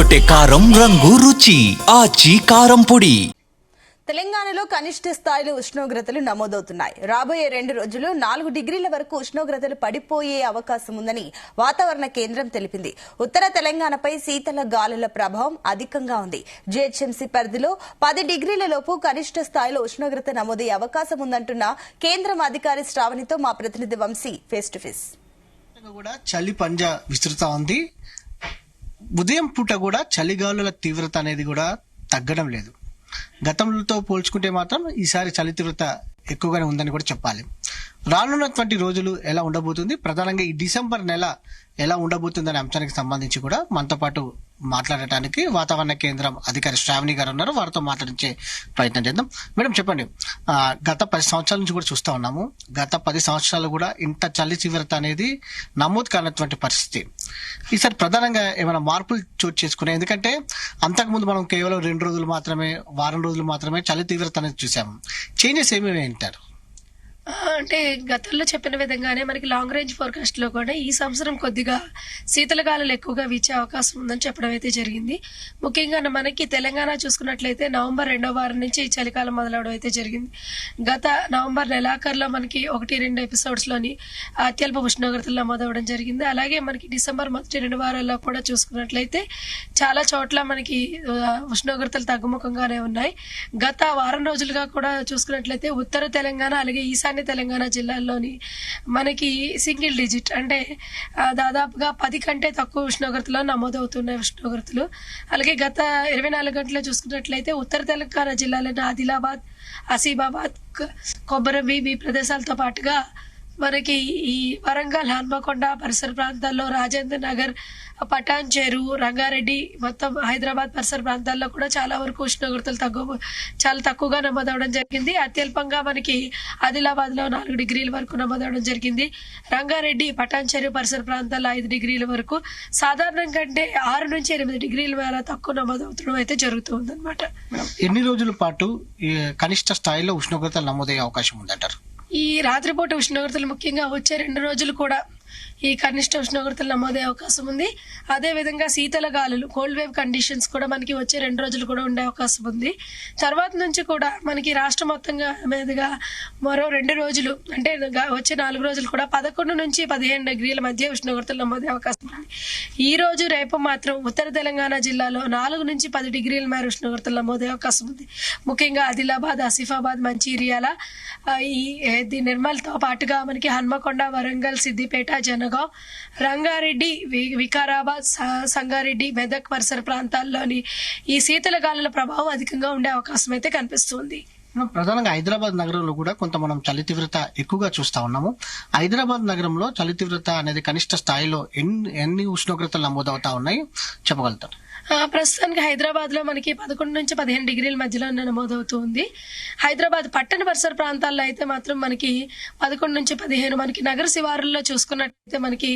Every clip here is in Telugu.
అదరగొట్టే కారం రంగు రుచి ఆచి కారం పొడి. తెలంగాణలో కనిష్ట స్థాయిలో ఉష్ణోగ్రతలు నమోదవుతున్నాయి. రాబోయే 2 రోజులు 4 డిగ్రీల వరకు ఉష్ణోగ్రతలు పడిపోయే అవకాశం ఉందని వాతావరణ కేంద్రం తెలిపింది. ఉత్తర తెలంగాణపై శీతల గాలుల ప్రభావం అధికంగా ఉంది. జీహెచ్ఎంసీ పరిధిలో 10 డిగ్రీల లోపు కనిష్ట స్థాయిలో ఉష్ణోగ్రత నమోదయ్యే అవకాశం ఉందంటున్న కేంద్రం అధికారి శ్రావణితో మా ప్రతినిధి వంశీ ఫేస్ టు ఫేస్. చలి పంజా విస్తృత ఉంది. ఉదయం పూట కూడా చలిగాలుల తీవ్రత అనేది కూడా తగ్గడం లేదు. గతంతో పోల్చుకుంటే మాత్రం ఈసారి చలి తీవ్రత ఎక్కువగానే ఉందని కూడా చెప్పాలి. రానున్నటువంటి రోజులు ఎలా ఉండబోతుంది, ప్రధానంగా ఈ డిసెంబర్ నెల ఎలా ఉండబోతుంది అనే అంశానికి సంబంధించి కూడా మనతో పాటు మాట్లాడటానికి వాతావరణ కేంద్రం అధికారి శ్రావణి గారు ఉన్నారు. వారితో మాట్లాడించే ప్రయత్నం చేద్దాం. మేడం చెప్పండి, గత 10 సంవత్సరాల నుంచి కూడా చూస్తా ఉన్నాము. గత 10 సంవత్సరాలు కూడా ఇంత చలి తీవ్రత అనేది నమోదు కానటువంటి పరిస్థితి. ఈసారి ప్రధానంగా ఏమైనా మార్పులు చోటు చేసుకున్నాయి? ఎందుకంటే అంతకుముందు మనం కేవలం 2 రోజులు మాత్రమే, వారం రోజులు మాత్రమే చలి తీవ్రత అనేది చూసాము. చేంజెస్ ఏమేమి అంటారు? అంటే గతంలో చెప్పిన విధంగానే మనకి లాంగ్ రేంజ్ ఫోర్కాస్ట్ లో కూడా ఈ సంవత్సరం కొద్దిగా శీతలగాలులు ఎక్కువగా వీచే అవకాశం ఉందని చెప్పడం అయితే జరిగింది. ముఖ్యంగా మనకి తెలంగాణ చూసుకున్నట్లయితే నవంబర్ 2వ వారం నుంచి చలికాలం మొదలవడం అయితే జరిగింది. గత నవంబర్ నెలాఖరులో మనకి 1-2 ఎపిసోడ్స్ లోని అత్యల్ప ఉష్ణోగ్రతలు నమోదవడం జరిగింది. అలాగే మనకి డిసెంబర్ మొదటి 2 వారాల్లో కూడా చూసుకున్నట్లయితే చాలా చోట్ల మనకి ఉష్ణోగ్రతలు తగ్గుముఖంగానే ఉన్నాయి. గత వారం రోజులుగా కూడా చూసుకున్నట్లయితే ఉత్తర తెలంగాణ అలాగే ఈశాన్య తెలంగాణ జిల్లాల్లోని మనకి సింగిల్ డిజిట్ అంటే దాదాపుగా 10 కంటే తక్కువ ఉష్ణోగ్రతలో నమోదవుతున్నాయి ఉష్ణోగ్రతలు. అలాగే గత 24 గంటల్లో చూసుకున్నట్లయితే ఉత్తర తెలంగాణ జిల్లాలైన ఆదిలాబాద్, ఆసిఫాబాద్, కొబ్బరివి ఈ ప్రదేశాలతో పాటుగా మనకి ఈ వరంగల్, హన్మకొండ పరిసర ప్రాంతాల్లో, రాజేంద్ర నగర్, పటాన్ చెరు, రంగారెడ్డి, మొత్తం హైదరాబాద్ పరిసర ప్రాంతాల్లో కూడా చాలా వరకు ఉష్ణోగ్రతలు చాలా తక్కువగా నమోదవడం జరిగింది. అత్యల్పంగా మనకి ఆదిలాబాద్ లో 4 డిగ్రీల వరకు నమోదవడం జరిగింది. రంగారెడ్డి, పటాన్ చెరు పరిసర ప్రాంతాల్లో 5 డిగ్రీల వరకు, సాధారణం కంటే 6 నుంచి 8 డిగ్రీల మేర తక్కువ నమోదవుతడం అయితే జరుగుతుంది అనమాట. ఎన్ని రోజుల పాటు కనిష్ట స్థాయిలో ఉష్ణోగ్రతలు నమోదయ్యే అవకాశం ఉందంటారు? ఈ రాత్రిపూట ఉష్ణోగ్రతలు ముఖ్యంగా వచ్చే 2 రోజులు కూడా ఈ కనిష్ట ఉష్ణోగ్రతలు నమోదే అవకాశం ఉంది. అదే విధంగా శీతల గాలులు, కోల్డ్ వేవ్ కండిషన్స్ కూడా మనకి వచ్చే 2 రోజులు కూడా ఉండే అవకాశం ఉంది. తర్వాత నుంచి కూడా మనకి రాష్ట్ర మొత్తంగా మీదుగా మరో 2 రోజులు అంటే వచ్చే 4 రోజులు కూడా 11 నుంచి 15 డిగ్రీల మధ్య ఉష్ణోగ్రతలు నమోదే అవకాశం ఉంది. ఈ రోజు రేపు మాత్రం ఉత్తర తెలంగాణ జిల్లాలో 4 నుంచి 10 డిగ్రీల మేర ఉష్ణోగ్రతలు నమోదే అవకాశం ఉంది. ముఖ్యంగా ఆదిలాబాద్, ఆసిఫాబాద్, మంచిర్యాల, ఈ నిర్మల్తో పాటుగా మనకి హన్మకొండ, వరంగల్, సిద్దిపేట, జనగాం, రంగారెడ్డి, వికారాబాద్, సంగారెడ్డి, మెదక్ పరిసర ప్రాంతాల్లోని ఈ శీతల గాలుల ప్రభావం అధికంగా ఉండే అవకాశం అయితే కనిపిస్తుంది. ప్రధానంగా హైదరాబాద్ నగరంలో కూడా కొంత మనం చలి తీవ్రత ఎక్కువగా చూస్తా ఉన్నాము. హైదరాబాద్ నగరంలో చలి తీవ్రత అనేది కనిష్ట స్థాయిలో ఎన్ని ఉష్ణోగ్రతలు నమోదవుతా ఉన్నాయి చెప్పగలుగుతారు? ప్రస్తుతానికి హైదరాబాద్ లో మనకి 11 నుంచి 15 డిగ్రీల మధ్యలో నమోదవుతూ ఉంది. హైదరాబాద్ పట్టణ పరిసర ప్రాంతాల్లో అయితే మాత్రం మనకి 11 నుంచి 15, మనకి నగర శివారుల్లో చూసుకున్నట్లయితే మనకి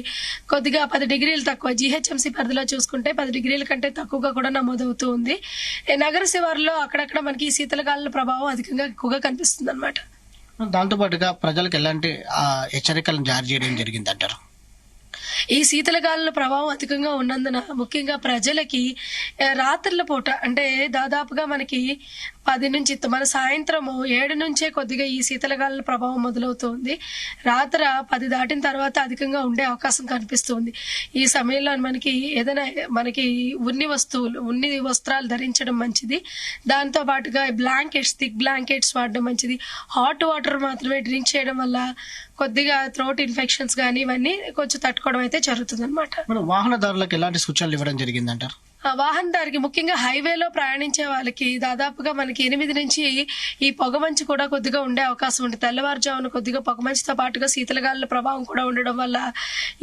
కొద్దిగా 10 డిగ్రీలు తక్కువ, జీహెచ్ఎంసీ పరిధిలో చూసుకుంటే 10 డిగ్రీల కంటే తక్కువగా కూడా నమోదవుతూ ఉంది. నగర శివారుల్లో అక్కడక్కడ మనకి శీతలగాలుల ప్రభావం అధికంగా ఎక్కువగా కనిపిస్తుంది అనమాట. దాంతో పాటుగా ప్రజలకు ఎలాంటి హెచ్చరికలను జారీ చేయడం జరిగింది అంటారు? ఈ శీతలగాలుల ప్రభావం అధికంగా ఉన్నందున ముఖ్యంగా ప్రజలకి రాత్రుల పూట అంటే దాదాపుగా మనకి 10 నుంచి మన సాయంత్రం 7 నుంచే కొద్దిగా ఈ శీతలగాలుల ప్రభావం మొదలవుతుంది. రాత్రి 10 దాటిన తర్వాత అధికంగా ఉండే అవకాశం కనిపిస్తుంది. ఈ సమయంలో ఏదైనా మనకి ఉన్ని వస్త్రాలు ధరించడం మంచిది. దాంతో పాటుగా థిక్ బ్లాంకెట్స్ వాడడం మంచిది. హాట్ వాటర్ మాత్రమే డ్రింక్ చేయడం వల్ల కొద్దిగా థ్రోట్ ఇన్ఫెక్షన్స్ కానీ ఇవన్నీ కొంచెం తట్టుకోవడం అయితే జరుగుతుంది అనమాట. వాహనదారులకు ఎలాంటి సూచనలు ఇవ్వడం జరిగిందంటారు? వాహనదారికి ముఖ్యంగా హైవేలో ప్రయాణించే వాళ్ళకి దాదాపుగా మనకి 8 నుంచి ఈ పొగమంచు కూడా కొద్దిగా ఉండే అవకాశం ఉంటుంది. తెల్లవారుజామున కొద్దిగా పొగమంచుతో పాటుగా శీతలగాలుల ప్రభావం కూడా ఉండడం వల్ల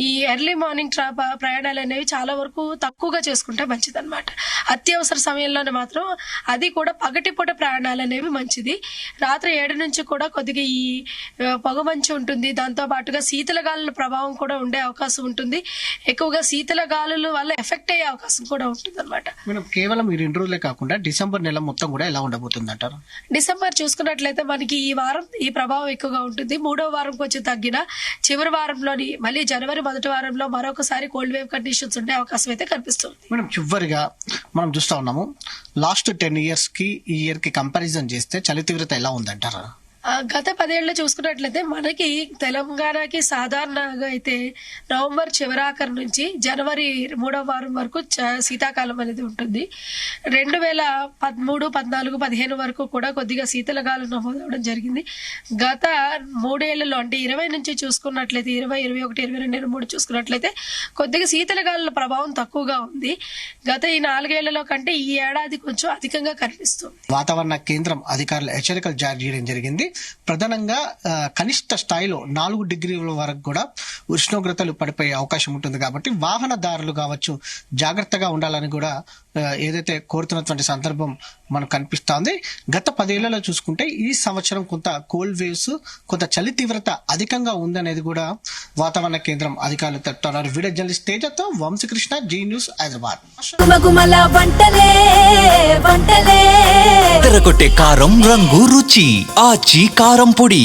ఈ ఎర్లీ మార్నింగ్ ప్రయాణాలు అనేవి చాలా వరకు తక్కువగా చేసుకుంటే మంచిది అనమాట. అత్యవసర సమయంలోనే మాత్రం అది కూడా పగటిపూట ప్రయాణాలు అనేవి మంచిది. రాత్రి 7 నుంచి కూడా కొద్దిగా ఈ పొగమంచు ఉంటుంది. దాంతో పాటుగా శీతలగాలుల ప్రభావం కూడా ఉండే అవకాశం ఉంటుంది. ఎక్కువగా శీతలగాలుల వల్ల ఎఫెక్ట్ అయ్యే అవకాశం కూడా ఉంటుంది. ఉంటుందన్నమాట. మనం కేవలం ఈ 2 రోజులే కాకుండా డిసెంబర్ నెల మొత్తం కూడా ఎలా ఉండబోతుంది అంటారు? డిసెంబర్ చూసుకున్నట్లయితే మనకి ఈ వారం ఈ ప్రభావం ఎక్కువగా ఉంటుంది. 3వ వారం కొంచెం తగ్గిన చివరి వారంలోని మళ్ళీ జనవరి మొదటి వారంలో మరొకసారి కోల్డ్ వేవ్ కండిషన్స్ ఉండే అవకాశం అయితే కనిపిస్తుంది. మనం చివరిగా మనం చూస్తా ఉన్నాము, లాస్ట్ 10 years కి ఈ ఇయర్ కి కంపారిజన్ చేస్తే చలి తీవ్రత ఎలా ఉందంటారా? గత 10 ఏళ్ళు చూసుకున్నట్లయితే మనకి తెలంగాణకి సాధారణంగా అయితే నవంబర్ చివరాఖరు నుంచి జనవరి 3వ వారం వరకు శీతాకాలం అనేది ఉంటుంది. 2013, 14, 15 వరకు కూడా కొద్దిగా శీతలగాలు నమోదవడం జరిగింది. గత 3 ఏళ్లలో అంటే 20 నుంచి చూసుకున్నట్లయితే 20, 21, 22, 23 చూసుకున్నట్లయితే కొద్దిగా శీతలగాలుల ప్రభావం తక్కువగా ఉంది. గత ఈ 4 ఏళ్లలో కంటే ఈ ఏడాది కొంచెం అధికంగా కనిపిస్తుంది. వాతావరణ కేంద్రం అధికారులు హెచ్చరికలు జారీ చేయడం జరిగింది. ప్రధానంగా కనిష్ట స్థాయిలో 4 డిగ్రీల వరకు కూడా ఉష్ణోగ్రతలు పడిపోయే అవకాశం ఉంటుంది. కాబట్టి వాహనదారులు కావచ్చు జాగ్రత్తగా ఉండాలని కూడా ఏదైతే కోరుతున్నటువంటి సందర్భం మనకు కనిపిస్తోంది. గత 10 ఏళ్లలో చూసుకుంటే ఈ సంవత్సరం కొంత కోల్డ్ వేవ్స్, కొంత చలి తీవ్రత అధికంగా ఉందనేది కూడా వాతావరణ కేంద్రం అధికారులు చెప్తున్నారు. వీడియో జర్నలిస్ట్ తేజతో వంశీకృష్ణ, జీ న్యూస్, హైదరాబాద్. తెరకొట్టే కారం రంగు రుచి ఆచి కారం పొడి.